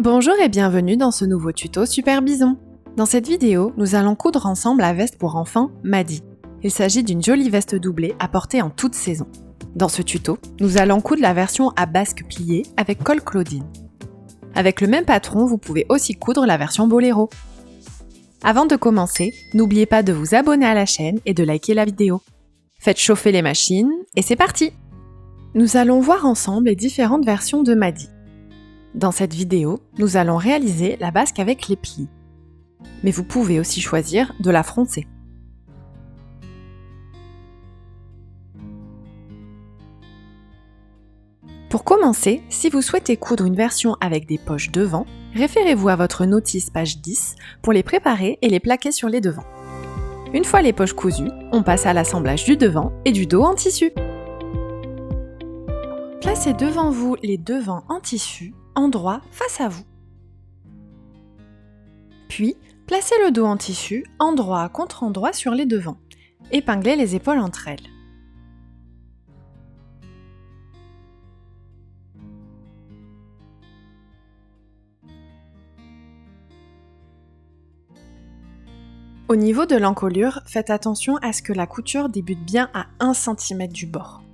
Bonjour et bienvenue dans ce nouveau tuto Super Bison. Dans cette vidéo, nous allons coudre ensemble la veste pour enfants Madi. Il s'agit d'une jolie veste doublée à porter en toute saison. Dans ce tuto, nous allons coudre la version à basque pliée avec col Claudine. Avec le même patron, vous pouvez aussi coudre la version boléro. Avant de commencer, n'oubliez pas de vous abonner à la chaîne et de liker la vidéo. Faites chauffer les machines et c'est parti! Nous allons voir ensemble les différentes versions de Madi. Dans cette vidéo, nous allons réaliser la basque avec les plis. Mais vous pouvez aussi choisir de la froncer. Pour commencer, si vous souhaitez coudre une version avec des poches devant, référez-vous à votre notice page 10 pour les préparer et les plaquer sur les devants. Une fois les poches cousues, on passe à l'assemblage du devant et du dos en tissu. Placez devant vous les devants en tissu, endroit face à vous. Puis, placez le dos en tissu, endroit contre endroit sur les devants. Épinglez les épaules entre elles. Au niveau de l'encolure, faites attention à ce que la couture débute bien à 1 cm du bord.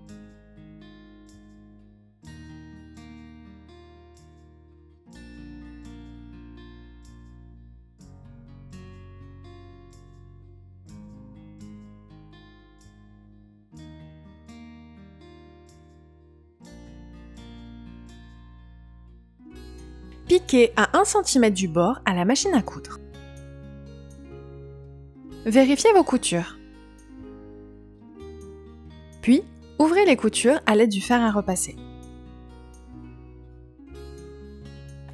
Piquez à 1 cm du bord à la machine à coudre. Vérifiez vos coutures. Puis, ouvrez les coutures à l'aide du fer à repasser.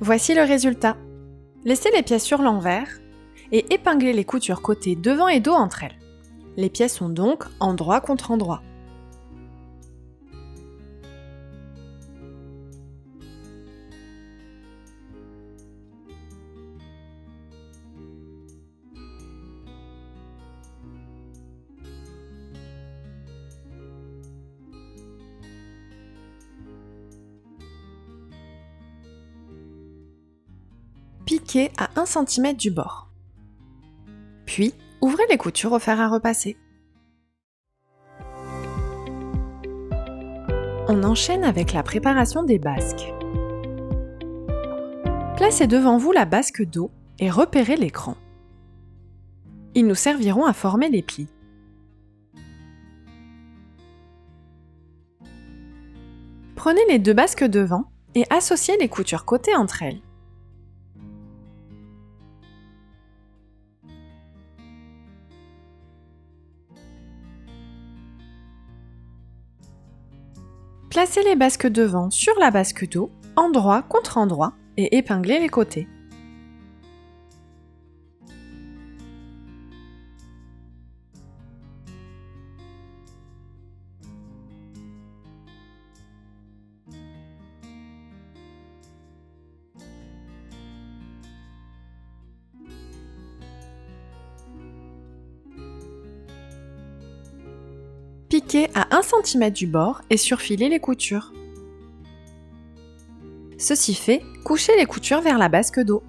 Voici le résultat. Laissez les pièces sur l'envers et épinglez les coutures côté devant et dos entre elles. Les pièces sont donc endroit contre endroit. Piquez à 1 cm du bord. Puis, ouvrez les coutures au fer à repasser. On enchaîne avec la préparation des basques. Placez devant vous la basque dos et repérez l'écran. Ils nous serviront à former les plis. Prenez les deux basques devant et associez les coutures côté entre elles. Placez les basques devant sur la basque dos, endroit contre endroit, et épinglez les côtés. Piquez à 1 cm du bord et surfilez les coutures. Ceci fait, couchez les coutures vers la basque dos.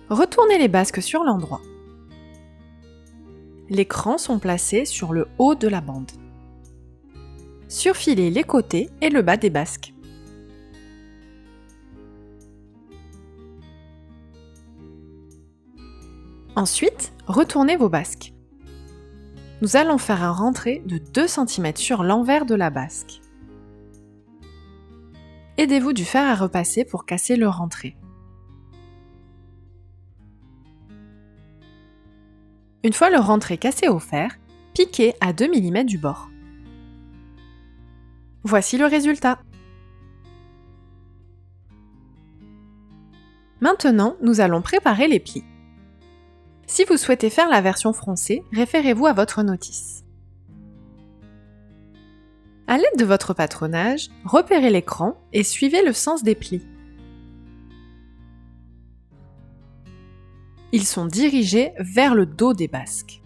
Retournez les basques sur l'endroit. Les crans sont placés sur le haut de la bande. Surfilez les côtés et le bas des basques. Ensuite, retournez vos basques. Nous allons faire un rentré de 2 cm sur l'envers de la basque. Aidez-vous du fer à repasser pour casser le rentré. Une fois le rentré cassé au fer, piquez à 2 mm du bord. Voici le résultat. Maintenant, nous allons préparer les plis. Si vous souhaitez faire la version froncée, référez-vous à votre notice. À l'aide de votre patronage, repérez l'écran et suivez le sens des plis. Ils sont dirigés vers le dos des basques.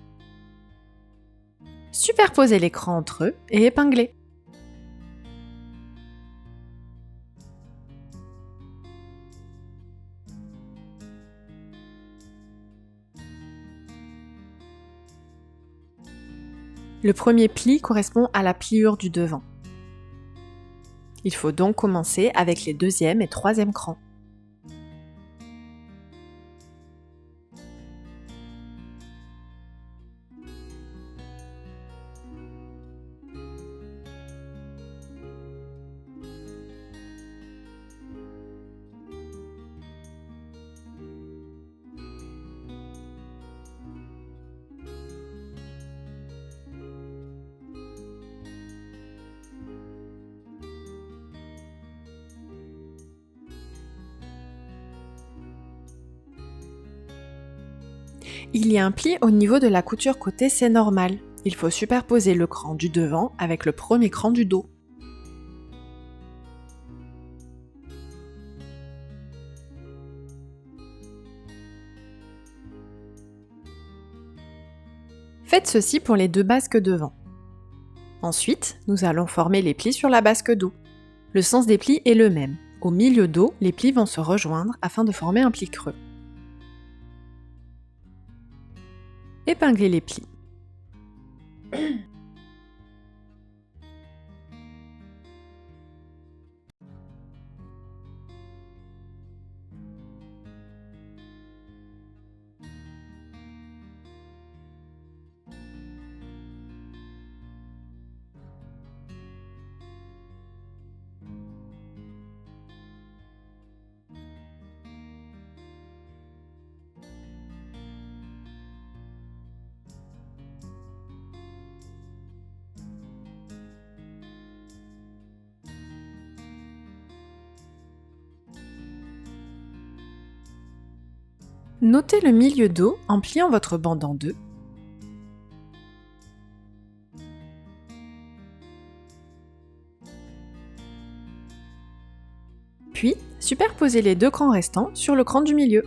Superposez l'écran entre eux et épinglez. Le premier pli correspond à la pliure du devant. Il faut donc commencer avec les deuxième et troisième crans. Il y a un pli au niveau de la couture côté, c'est normal. Il faut superposer le cran du devant avec le premier cran du dos. Faites ceci pour les deux basques devant. Ensuite, nous allons former les plis sur la basque dos. Le sens des plis est le même. Au milieu dos, les plis vont se rejoindre afin de former un pli creux. Épinglez les plis. Notez le milieu dos en pliant votre bande en deux. Puis, superposez les deux crans restants sur le cran du milieu.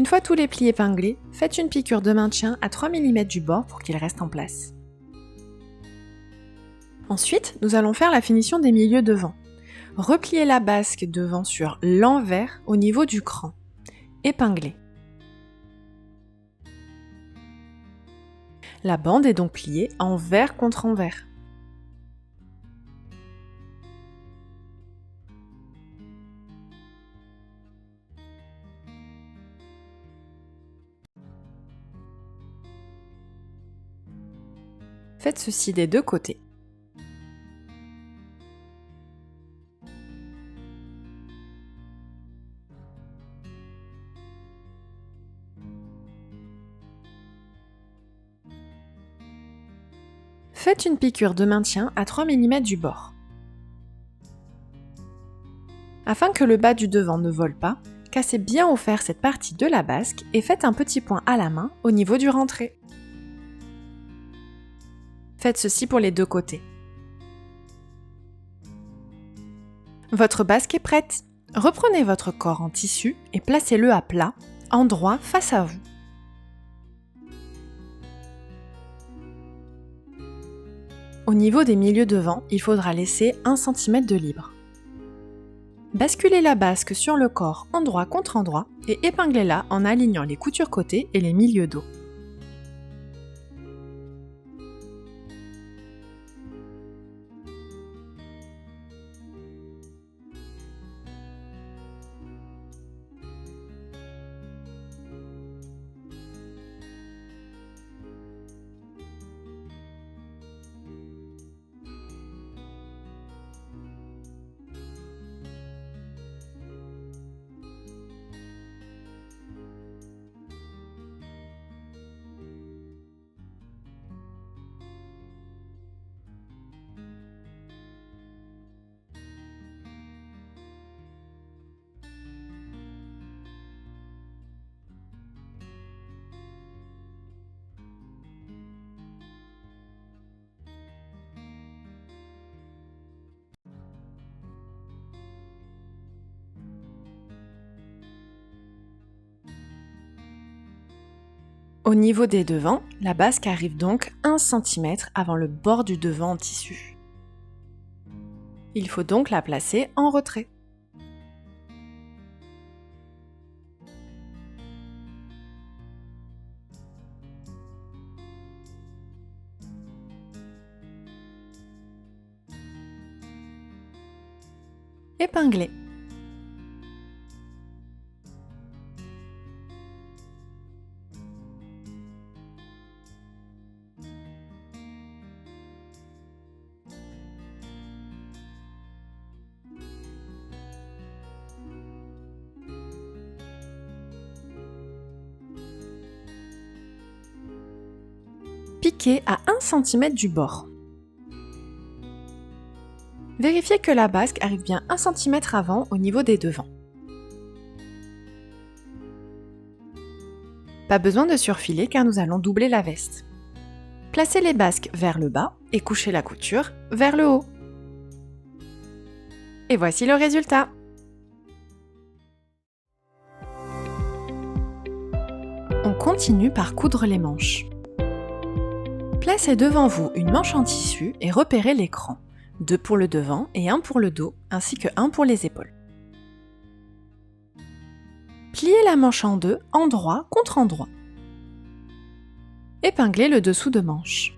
Une fois tous les plis épinglés, faites une piqûre de maintien à 3 mm du bord pour qu'ils restent en place. Ensuite, nous allons faire la finition des milieux devant. Repliez la basque devant sur l'envers au niveau du cran. Épinglez. La bande est donc pliée envers contre envers. Faites ceci des deux côtés. Faites une piqûre de maintien à 3 mm du bord. Afin que le bas du devant ne vole pas, cassez bien au fer cette partie de la basque et faites un petit point à la main au niveau du rentré. Faites ceci pour les deux côtés. Votre basque est prête. Reprenez votre corps en tissu et placez-le à plat, endroit face à vous. Au niveau des milieux devant, il faudra laisser 1 cm de libre. Basculez la basque sur le corps endroit contre endroit et épinglez-la en alignant les coutures côtés et les milieux dos. Au niveau des devants, la basque arrive donc 1 cm avant le bord du devant en tissu. Il faut donc la placer en retrait. Épingler. Piquer à 1 cm du bord. Vérifiez que la basque arrive bien 1 cm avant au niveau des devants. Pas besoin de surfiler car nous allons doubler la veste. Placez les basques vers le bas et couchez la couture vers le haut. Et voici le résultat. On continue par coudre les manches. Placez devant vous une manche en tissu et repérez l'écran. 2 pour le devant et 1 pour le dos, ainsi que 1 pour les épaules. Pliez la manche en deux, endroit contre endroit. Épinglez le dessous de manche.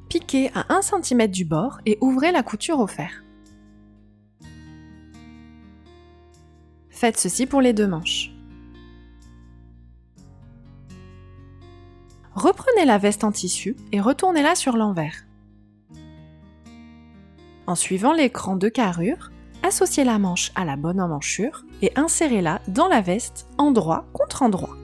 Piquez à 1 cm du bord et ouvrez la couture au fer. Faites ceci pour les 2 manches. Reprenez la veste en tissu et retournez-la sur l'envers. En suivant l'écran de carrure, associez la manche à la bonne emmanchure et insérez-la dans la veste endroit contre endroit.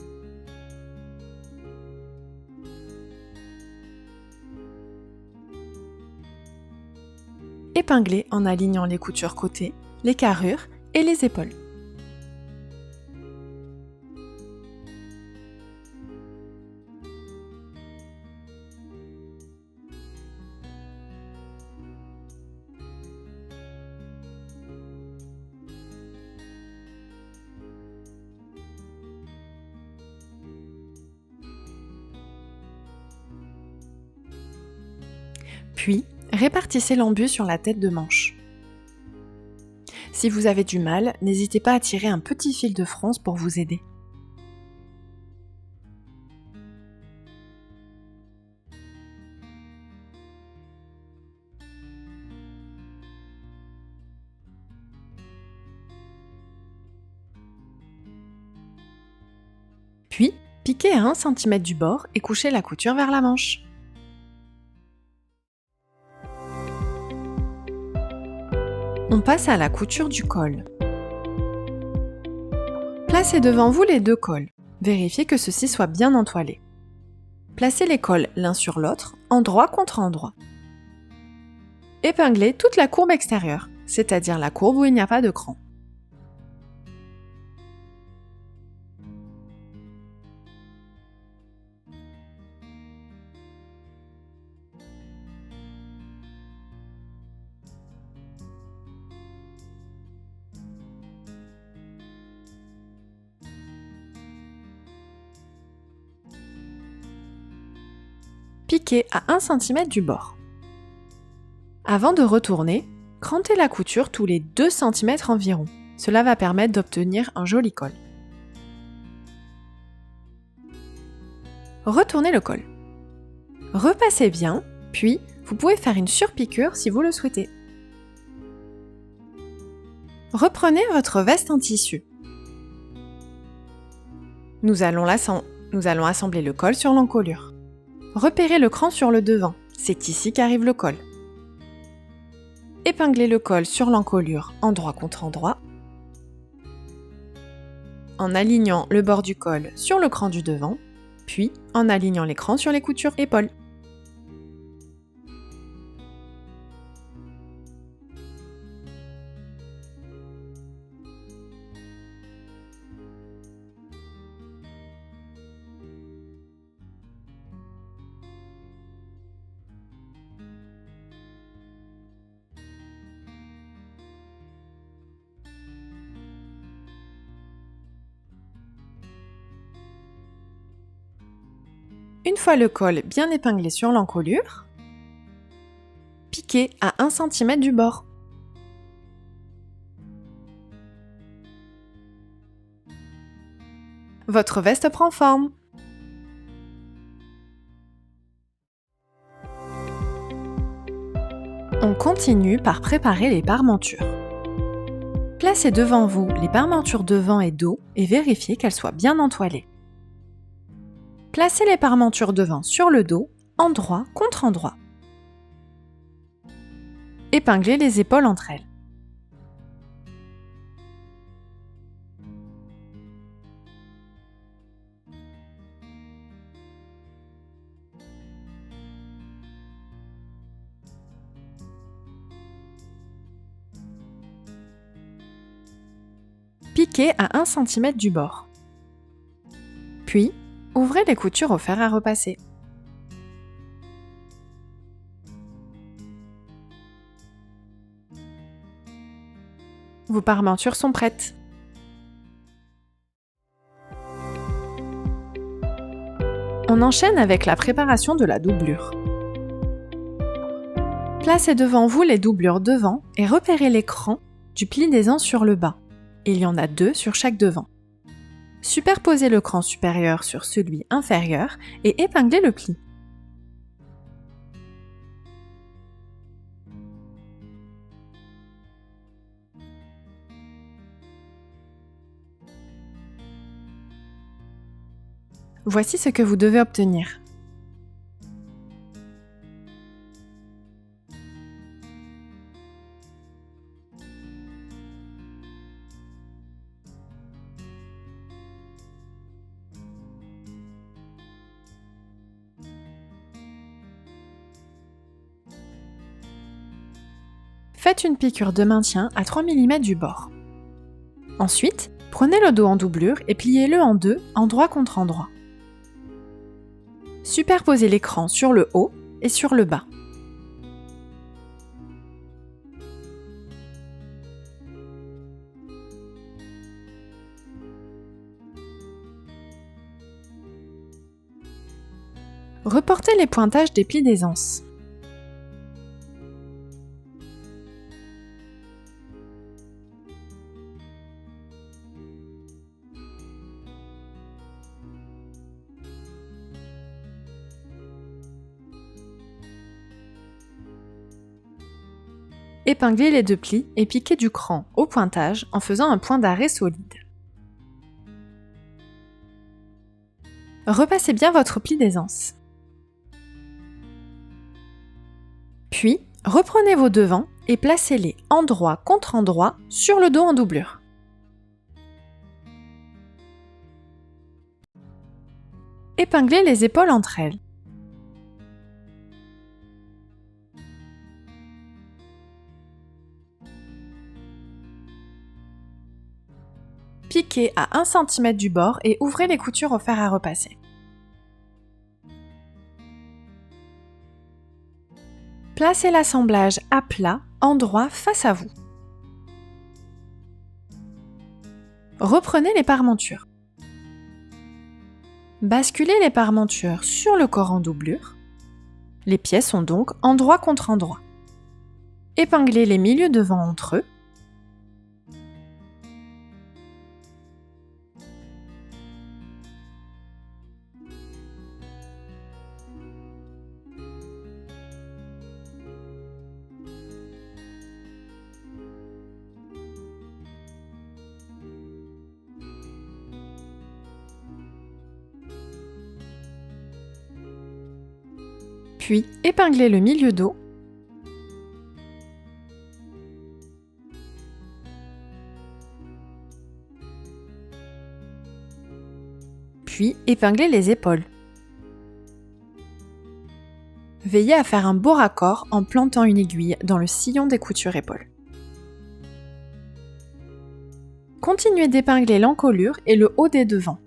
Épinglez en alignant les coutures côté, les carrures et les épaules. Puis, répartissez l'embu sur la tête de manche. Si vous avez du mal, n'hésitez pas à tirer un petit fil de fronce pour vous aider. Puis, piquez à 1 cm du bord et couchez la couture vers la manche. On passe à la couture du col. Placez devant vous les 2 cols. Vérifiez que ceux-ci soient bien entoilés. Placez les cols l'un sur l'autre, endroit contre endroit. Épinglez toute la courbe extérieure, c'est-à-dire la courbe où il n'y a pas de cran. Piquez à 1 cm du bord. Avant de retourner, crantez la couture tous les 2 cm environ. Cela va permettre d'obtenir un joli col. Retournez le col. Repassez bien, puis vous pouvez faire une surpiqûre si vous le souhaitez. Reprenez votre veste en tissu. Nous allons assembler le col sur l'encolure. Repérez le cran sur le devant, c'est ici qu'arrive le col. Épinglez le col sur l'encolure endroit contre endroit, en alignant le bord du col sur le cran du devant, puis en alignant les crans sur les coutures épaules. Une fois le col bien épinglé sur l'encolure, piquez à 1 cm du bord. Votre veste prend forme. On continue par préparer les parmentures. Placez devant vous les parmentures devant et dos et vérifiez qu'elles soient bien entoilées. Placez les parmentures devant sur le dos, endroit contre endroit. Épinglez les épaules entre elles. Piquez à 1 cm du bord. Puis, ouvrez les coutures au fer à repasser. Vos parmentures sont prêtes. On enchaîne avec la préparation de la doublure. Placez devant vous les doublures devant et repérez l'écran du pli des ans sur le bas. Il y en a 2 sur chaque devant. Superposez le cran supérieur sur celui inférieur et épinglez le pli. Voici ce que vous devez obtenir. Faites une piqûre de maintien à 3 mm du bord. Ensuite, prenez le dos en doublure et pliez-le en deux, endroit contre endroit. Superposez l'écran sur le haut et sur le bas. Reportez les pointages des plis d'aisance. Épinglez les 2 plis et piquez du cran au pointage en faisant un point d'arrêt solide. Repassez bien votre pli d'aisance. Puis, reprenez vos devants et placez-les endroit contre endroit sur le dos en doublure. Épinglez les épaules entre elles. Piquez à 1 cm du bord et ouvrez les coutures au fer à repasser. Placez l'assemblage à plat, endroit face à vous. Reprenez les parmentures. Basculez les parmentures sur le corps en doublure. Les pièces sont donc endroit contre endroit. Épinglez les milieux devant entre eux. Puis épinglez le milieu dos. Puis épinglez les épaules. Veillez à faire un beau raccord en plantant une aiguille dans le sillon des coutures épaules. Continuez d'épingler l'encolure et le haut des devants.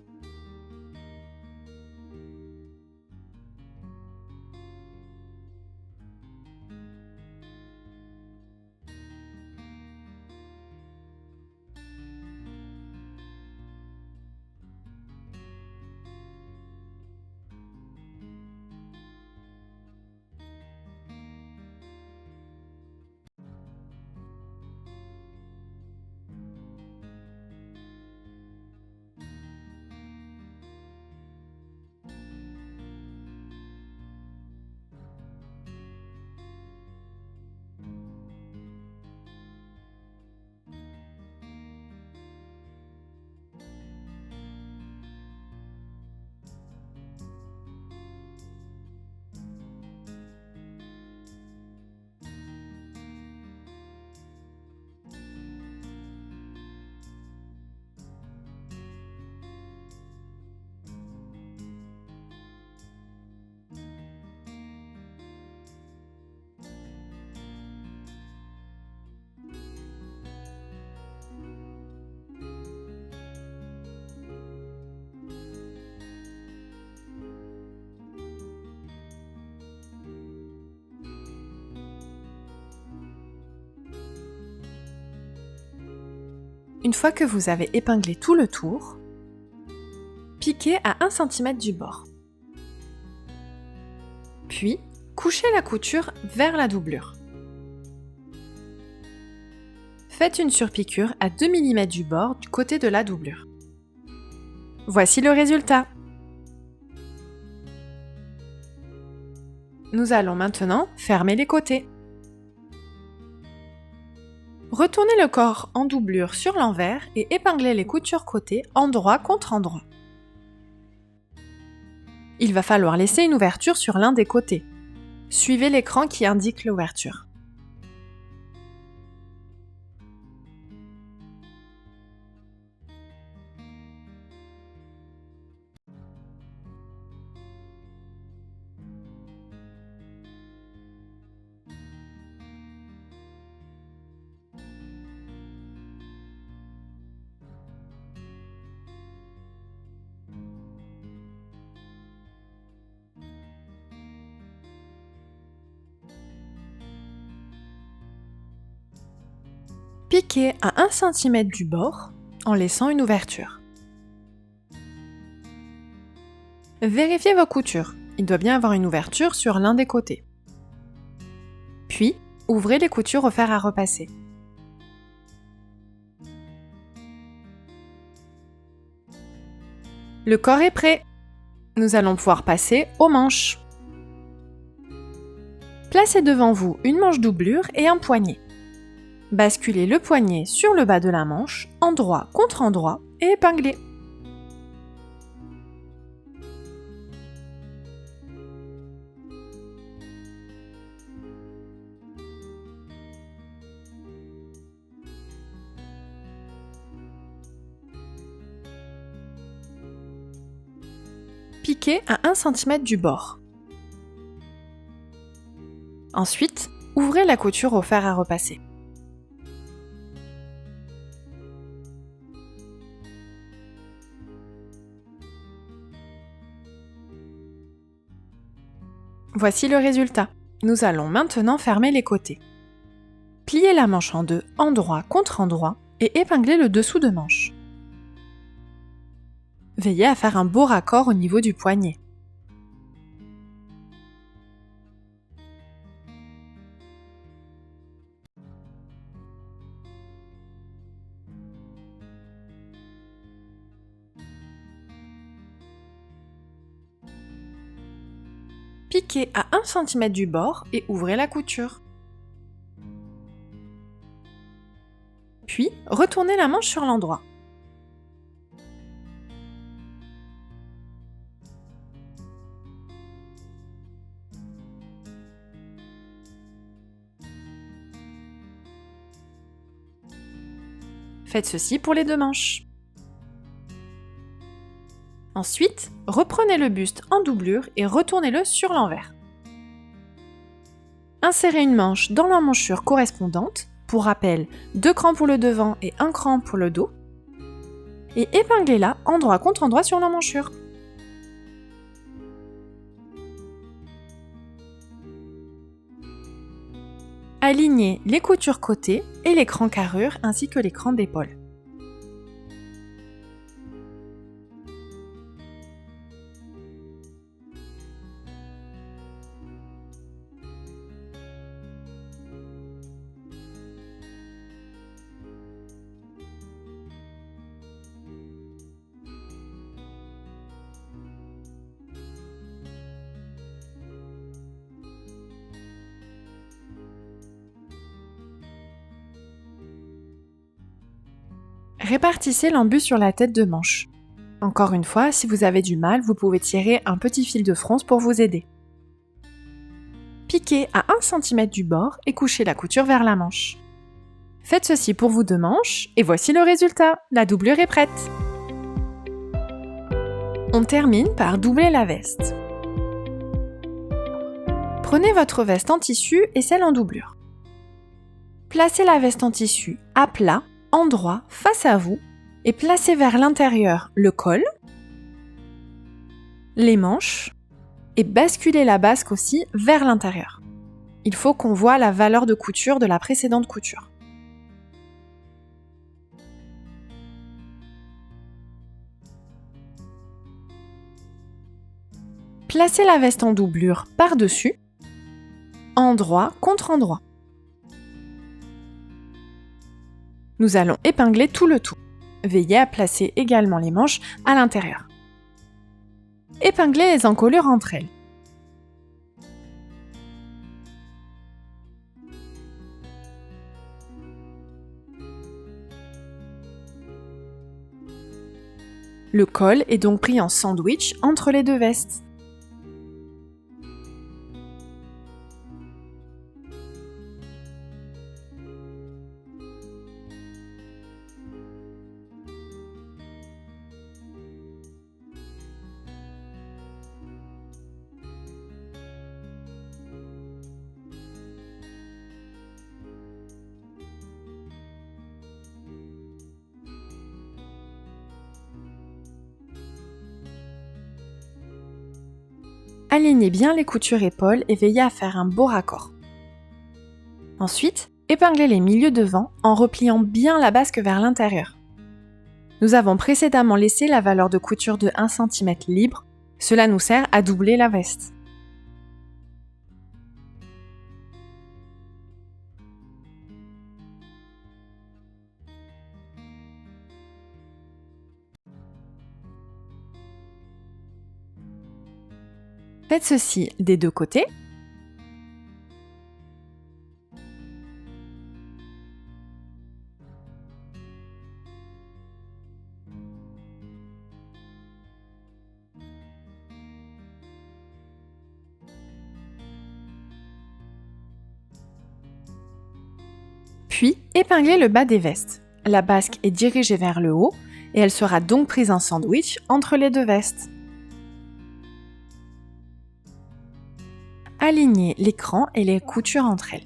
Une fois que vous avez épinglé tout le tour, piquez à 1 cm du bord. Puis, couchez la couture vers la doublure. Faites une surpiqûre à 2 mm du bord du côté de la doublure. Voici le résultat. Nous allons maintenant fermer les côtés. Retournez le corps en doublure sur l'envers et épinglez les coutures côté endroit contre endroit. Il va falloir laisser une ouverture sur l'un des côtés. Suivez l'écran qui indique l'ouverture. Piquez à 1 cm du bord en laissant une ouverture. Vérifiez vos coutures. Il doit bien avoir une ouverture sur l'un des côtés. Puis, ouvrez les coutures au fer à repasser. Le corps est prêt. Nous allons pouvoir passer aux manches. Placez devant vous une manche doublure et un poignet. Basculez le poignet sur le bas de la manche, endroit contre endroit, et épinglez. Piquez à 1 cm du bord. Ensuite, ouvrez la couture au fer à repasser. Voici le résultat. Nous allons maintenant fermer les côtés. Pliez la manche en deux, endroit contre endroit, et épinglez le dessous de manche. Veillez à faire un beau raccord au niveau du poignet. Piquez à 1 cm du bord et ouvrez la couture. Puis, retournez la manche sur l'endroit. Faites ceci pour les deux manches. Ensuite, reprenez le buste en doublure et retournez-le sur l'envers. Insérez une manche dans l'emmanchure correspondante, pour rappel, 2 crans pour le devant et 1 cran pour le dos, et épinglez-la endroit contre endroit sur l'emmanchure. Alignez les coutures côté et les crans carrure ainsi que les crans d'épaule. Répartissez l'embu sur la tête de manche. Encore une fois, si vous avez du mal, vous pouvez tirer un petit fil de fronce pour vous aider. Piquez à 1 cm du bord et couchez la couture vers la manche. Faites ceci pour vos deux manches et voici le résultat, la doublure est prête. On termine par doubler la veste. Prenez votre veste en tissu et celle en doublure. Placez la veste en tissu à plat, endroit, face à vous, et placez vers l'intérieur le col, les manches, et basculez la basque aussi vers l'intérieur. Il faut qu'on voit la valeur de couture de la précédente couture. Placez la veste en doublure par-dessus, endroit contre endroit. Nous allons épingler tout le tout. Veillez à placer également les manches à l'intérieur. Épinglez les encolures entre elles. Le col est donc pris en sandwich entre les deux vestes. Alignez bien les coutures épaules et veillez à faire un beau raccord. Ensuite, épinglez les milieux devant en repliant bien la basque vers l'intérieur. Nous avons précédemment laissé la valeur de couture de 1 cm libre, cela nous sert à doubler la veste. Faites ceci des deux côtés. Puis, épinglez le bas des vestes. La basque est dirigée vers le haut et elle sera donc prise en sandwich entre les deux vestes. Alignez l'écran et les coutures entre elles.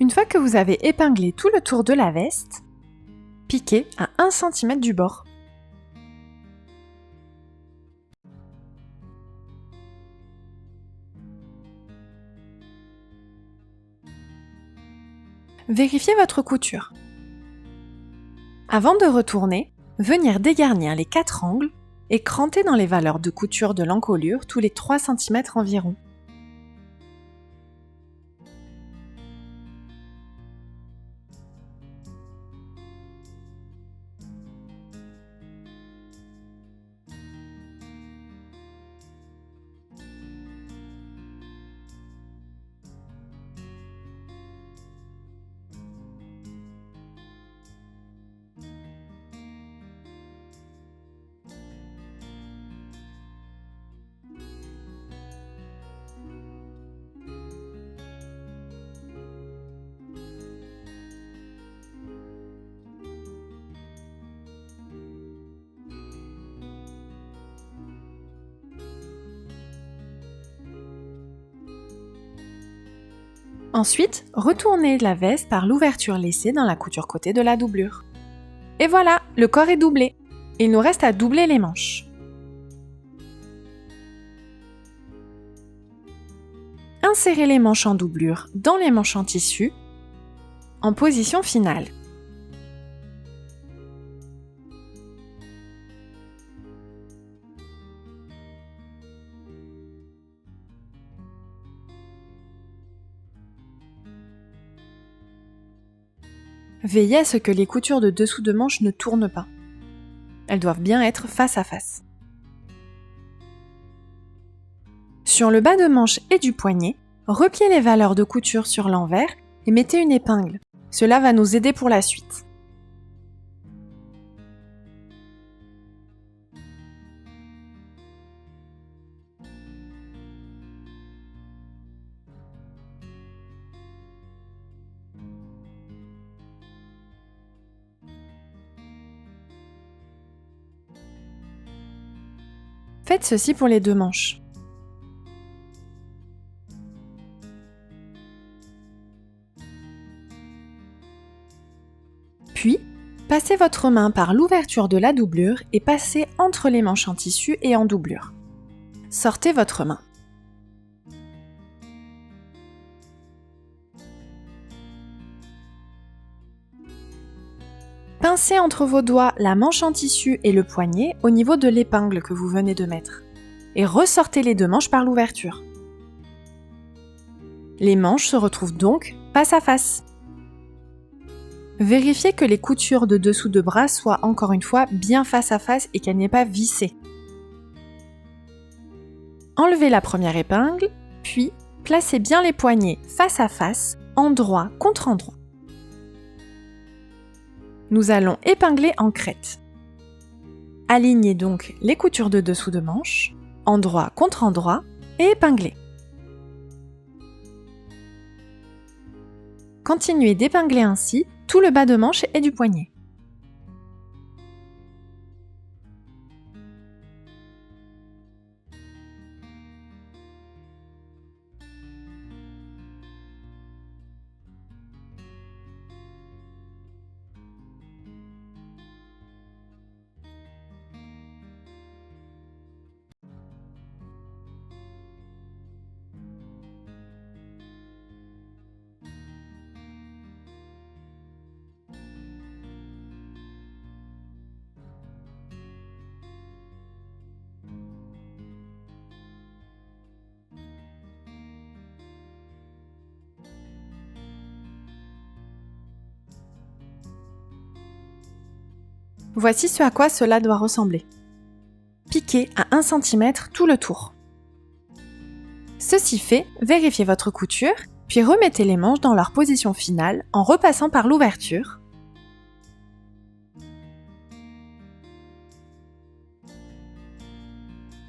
Une fois que vous avez épinglé tout le tour de la veste, piquez à 1 cm du bord. Vérifiez votre couture. Avant de retourner, venir dégarnir les 4 angles et cranter dans les valeurs de couture de l'encolure tous les 3 cm environ. Ensuite, retournez la veste par l'ouverture laissée dans la couture côté de la doublure. Et voilà, le corps est doublé. Il nous reste à doubler les manches. Insérez les manches en doublure dans les manches en tissu, en position finale. Veillez à ce que les coutures de dessous de manche ne tournent pas. elles doivent bien être face à face. Sur le bas de manche et du poignet, repliez les valeurs de couture sur l'envers et mettez une épingle. Cela va nous aider pour la suite. Faites ceci pour les deux manches. Puis, passez votre main par l'ouverture de la doublure et passez entre les manches en tissu et en doublure. Sortez votre main. Pincez entre vos doigts la manche en tissu et le poignet au niveau de l'épingle que vous venez de mettre. Et ressortez les deux manches par l'ouverture. Les manches se retrouvent donc face à face. Vérifiez que les coutures de dessous de bras soient encore une fois bien face à face et qu'elles n'aient pas vissé. Enlevez la première épingle, puis placez bien les poignets face à face, endroit contre endroit. Nous allons épingler en crête. Alignez donc les coutures de dessous de manche, endroit contre endroit, et épinglez. Continuez d'épingler ainsi tout le bas de manche et du poignet. Voici ce à quoi cela doit ressembler. Piquez à 1 cm tout le tour. Ceci fait, vérifiez votre couture, puis remettez les manches dans leur position finale en repassant par l'ouverture.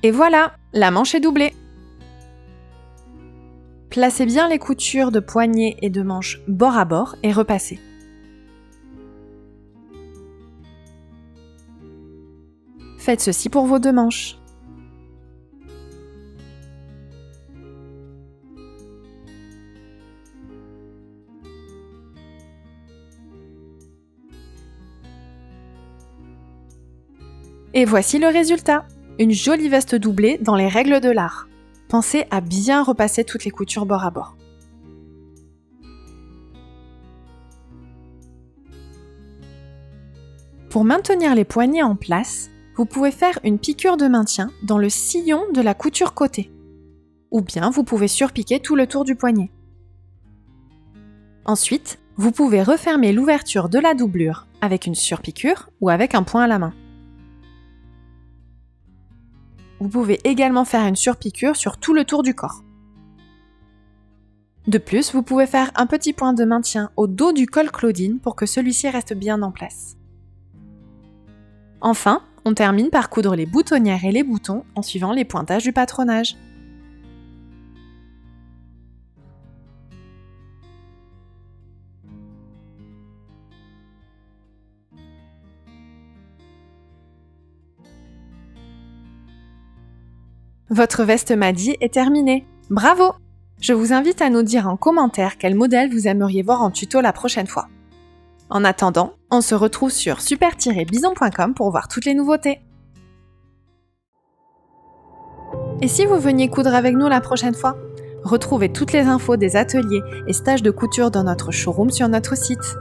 Et voilà, la manche est doublée. Placez bien les coutures de poignet et de manche bord à bord et repassez. Faites ceci pour vos deux manches. Et voici le résultat, une jolie veste doublée dans les règles de l'art. Pensez à bien repasser toutes les coutures bord à bord. Pour maintenir les poignets en place, vous pouvez faire une piqûre de maintien dans le sillon de la couture côté. Ou bien vous pouvez surpiquer tout le tour du poignet. Ensuite, vous pouvez refermer l'ouverture de la doublure avec une surpiqûre ou avec un point à la main. Vous pouvez également faire une surpiqûre sur tout le tour du corps. De plus, vous pouvez faire un petit point de maintien au dos du col Claudine pour que celui-ci reste bien en place. Enfin, on termine par coudre les boutonnières et les boutons en suivant les pointages du patronage. Votre veste Maddy est terminée. Bravo! Je vous invite à nous dire en commentaire quel modèle vous aimeriez voir en tuto la prochaine fois. En attendant, on se retrouve sur super-bison.com pour voir toutes les nouveautés. Et si vous veniez coudre avec nous la prochaine fois? Retrouvez toutes les infos des ateliers et stages de couture dans notre showroom sur notre site.